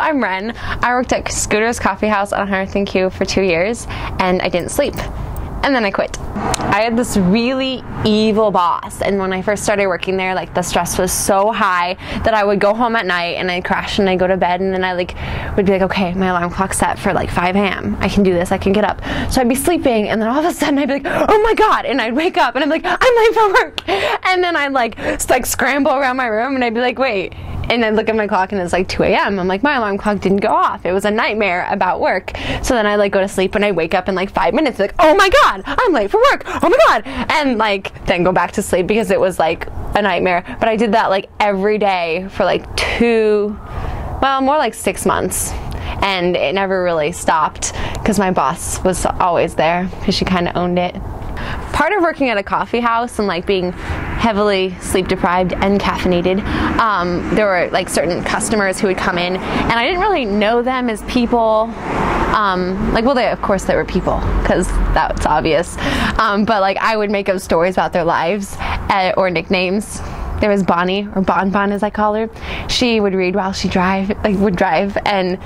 I'm Ren. I worked at Scooter's Coffee House on 100th Q for 2 years, and I didn't sleep. And then I quit. I had this really evil boss, and when I first started working there, like, the stress was so high that I would go home at night and I'd crash and I'd go to bed, and then I would be like, okay, my alarm clock's set for like 5 a.m. I can do this, I can get up. So I'd be sleeping, and then all of a sudden I'd be like, oh my god, and I'd wake up and I'm like, I'm late for work. And then I'd like scramble around my room, and I'd be like, wait. And I look at my clock and it's like 2 a.m. I'm like, my alarm clock didn't go off. It was a nightmare about work. So then I like go to sleep and I wake up in like 5 minutes, like, oh my god, I'm late for work. Oh my god. And like then go back to sleep because it was like a nightmare. But I did that like every day for like more like 6 months. And it never really stopped because my boss was always there because she kind of owned it. Part of working at a coffee house and like being heavily sleep deprived and caffeinated, there were like certain customers who would come in, and I didn't really know them as people. Of course they were people, because that's obvious. But like I would make up stories about their lives or nicknames. There was Bonnie, or Bonbon as I call her. She would read while she would drive, and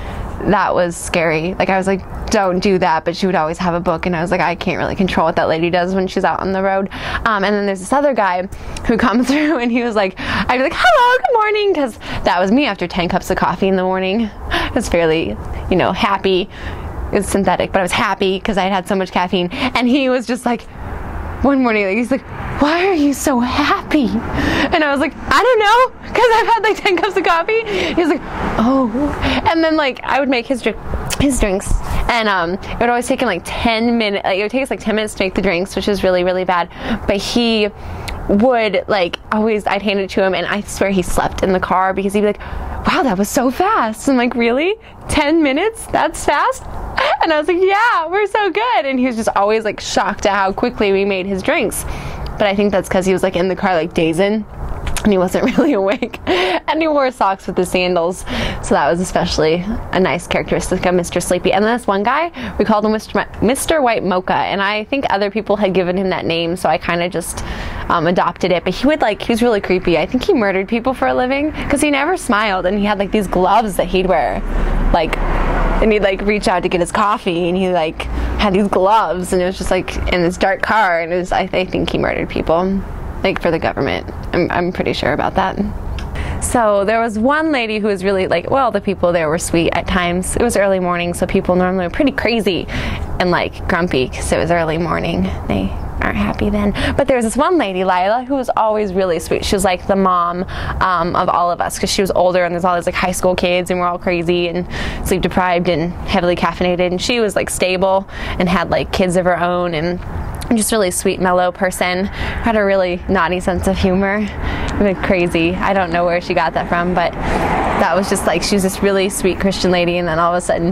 that was scary. Like I was like, don't do that, but she would always have a book, and I was like, I can't really control what that lady does when she's out on the road. And then there's this other guy who comes through, and he was like, I'd be like, hello, good morning, because that was me after 10 cups of coffee in the morning. I was fairly, happy. It was synthetic, but I was happy because I had had so much caffeine. And he was just like, one morning, he's like, why are you so happy? And I was like, I don't know, because I've had like 10 cups of coffee. He's like, oh. And then like I would make his drinks, and it would always take him like 10 minutes. Like, it would take us like 10 minutes to make the drinks, which is really, really bad. But he would like always, I'd hand it to him, and I swear he slept in the car because he'd be like, wow, that was so fast. I'm like, really? 10 minutes? That's fast? And I was like, yeah, we're so good. And he was just always like shocked at how quickly we made his drinks. But I think that's because he was like in the car like dazing, and he wasn't really awake. And he wore socks with the sandals. So that was especially a nice characteristic of Mr. Sleepy. And then this one guy, we called him Mr. White Mocha. And I think other people had given him that name, so I kind of just adopted it. But he was really creepy. I think he murdered people for a living because he never smiled, and he had like these gloves that he'd wear. And he'd like reach out to get his coffee, and he like had these gloves, and it was just like in this dark car, and I think he murdered people, like for the government. I'm pretty sure about that. So there was one lady who was really like, well, the people there were sweet at times. It was early morning, so people normally were pretty crazy and like grumpy because it was early morning. They aren't happy then. But there was this one lady, Lila, who was always really sweet. She was like the mom of all of us because she was older, and there's all these like high school kids, and we're all crazy and sleep deprived and heavily caffeinated, and she was like stable and had like kids of her own, and just really sweet, mellow person. Had a really naughty sense of humor. Crazy. I don't know where she got that from, but that was just like, she was this really sweet Christian lady, and then all of a sudden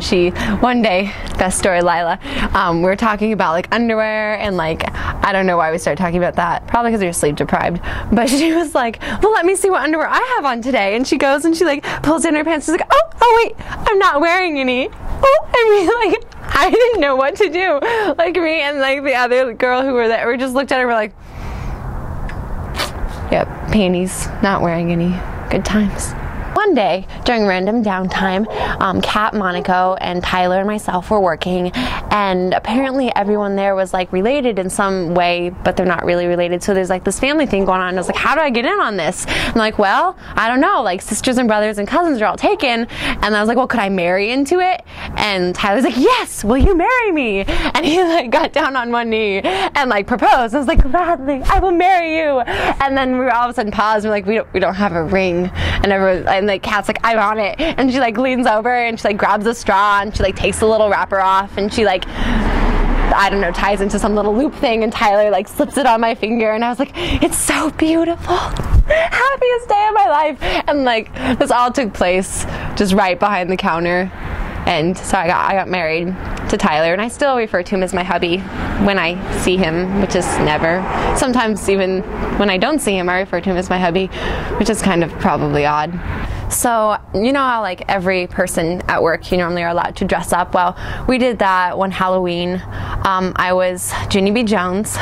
one day, best story, Lila, we were talking about like underwear, and like, I don't know why we started talking about that, probably because we were sleep deprived, but she was like, well, let me see what underwear I have on today, and she goes and she like pulls in her pants, she's like, oh wait, I'm not wearing any. I didn't know what to do. Like me and like the other girl who were there, we just looked at her, we're like, yep, panties, not wearing any. Good times. One day, during random downtime, Kat, Monaco, and Tyler and myself were working, and apparently everyone there was like related in some way, but they're not really related. So there's like this family thing going on, and I was like, how do I get in on this? I'm like, well, I don't know, like sisters and brothers and cousins are all taken. And I was like, well, could I marry into it? And Tyler's like, yes, will you marry me? And he like got down on one knee and like proposed. I was like, gladly, I will marry you. And then we were all of a sudden paused, and we're like, we don't have a ring. And like Kat's like, I'm on it, and she like leans over and she like grabs a straw, and she like takes the little wrapper off, and she like, I don't know, ties into some little loop thing, and Tyler like slips it on my finger, and I was like, it's so beautiful. Happiest day of my life. And like this all took place just right behind the counter. And so I got married to Tyler, and I still refer to him as my hubby when I see him, which is never. Sometimes even when I don't see him, I refer to him as my hubby, which is kind of probably odd. So you know how like every person at work, you normally are allowed to dress up? Well, we did that one Halloween. I was Ginny B. Jones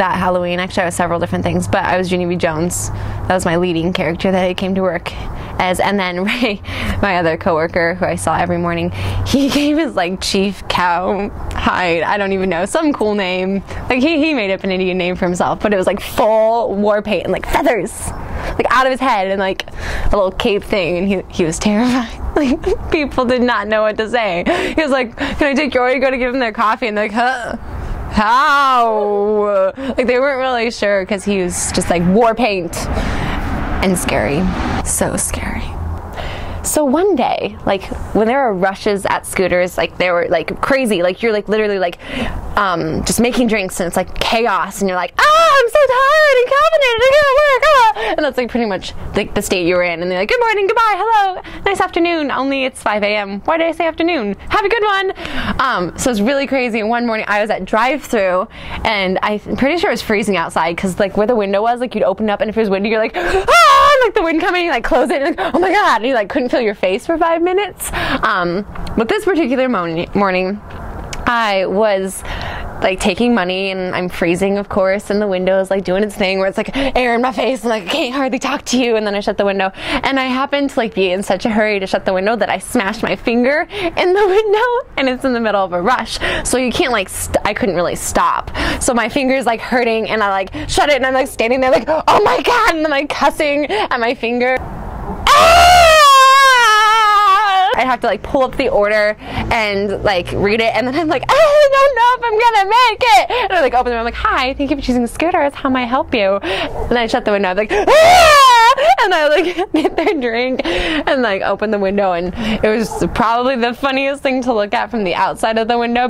that Halloween. Actually, I was several different things, but I was Ginny B. Jones. That was my leading character that I came to work And then Ray, my other coworker who I saw every morning, he gave his like Chief Cowhide, I don't even know, some cool name. Like he made up an Indian name for himself, but it was like full war paint and like feathers, like out of his head, and like a little cape thing, and he was terrified. Like people did not know what to say. He was like, "Can I take your order?" Go to give them their coffee, and they're like, "Huh? How?" Like they weren't really sure because he was just like war paint and scary. So scary. So one day, like when there were rushes at Scooters, like they were like crazy, like you're like literally like just making drinks and it's like chaos and you're like, I'm so tired and caffeinated, I gotta work, and that's like pretty much like the state you were in, and they're like, good morning, goodbye, hello, nice afternoon, only it's 5 a.m. Why did I say afternoon? Have a good one. So it's really crazy. And one morning I was at drive-thru and I'm pretty sure it was freezing outside because like where the window was, like you'd open it up and if it was windy, you're like, like the wind coming, you like close it and like, oh my god, and you like couldn't feel your face for 5 minutes. But this particular morning I was like taking money and I'm freezing, of course, and the window is like doing its thing where it's like air in my face and like I can't hardly talk to you, and then I shut the window and I happened to like be in such a hurry to shut the window that I smashed my finger in the window, and it's in the middle of a rush, so you can't like I couldn't really stop, so my finger's like hurting and I like shut it and I'm like standing there like, oh my god, and I'm like cussing at my finger. I have to like pull up the order and like read it, and then I'm like, I don't know if I'm gonna make it, and I like open it, I'm like, hi, thank you for choosing Scooters, how may I help you? And then I shut the window, I'm like, and I like get their drink and like open the window, and it was probably the funniest thing to look at from the outside of the window.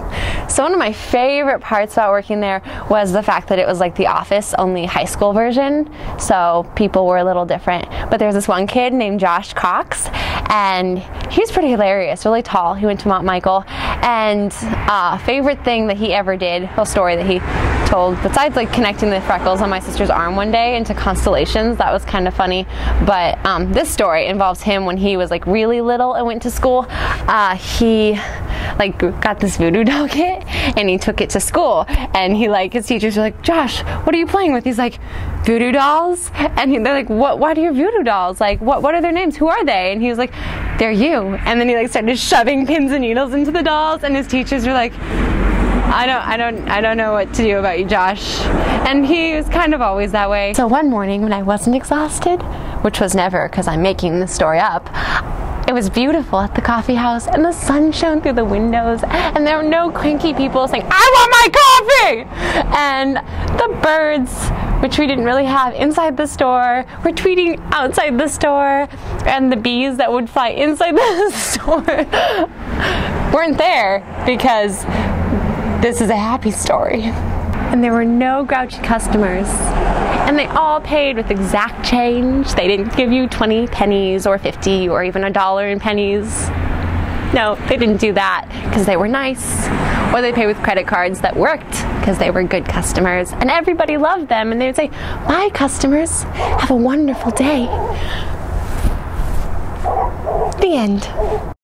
So one of my favorite parts about working there was the fact that it was like The Office, only high school version, so people were a little different. But there was this one kid named Josh Cox, and he's pretty hilarious, really tall. He went to Mount Michael, and favorite thing that he ever did, a story that he told, besides like connecting the freckles on my sister's arm one day into constellations, that was kind of funny, but this story involves him when he was like really little and went to school. He like got this voodoo doll kit and he took it to school, and he like, his teachers were like, Josh, what are you playing with? He's like, voodoo dolls? And they're like, what are your voodoo dolls? Like, what are their names? Who are they? And he was like, they're you. And then he like started shoving pins and needles into the dolls, and his teachers were like, I don't know what to do about you, Josh. And he was kind of always that way. So one morning when I wasn't exhausted, which was never because I'm making this story up, it was beautiful at the coffee house and the sun shone through the windows and there were no cranky people saying, I want my coffee! And the birds, which we didn't really have inside the store, were tweeting outside the store, and the bees that would fly inside the store weren't there because this is a happy story. And there were no grouchy customers. And they all paid with exact change. They didn't give you 20 pennies or 50 or even $1 in pennies. No, they didn't do that because they were nice. Or they paid with credit cards that worked because they were good customers. And everybody loved them. And they would say, my customers have a wonderful day. The end.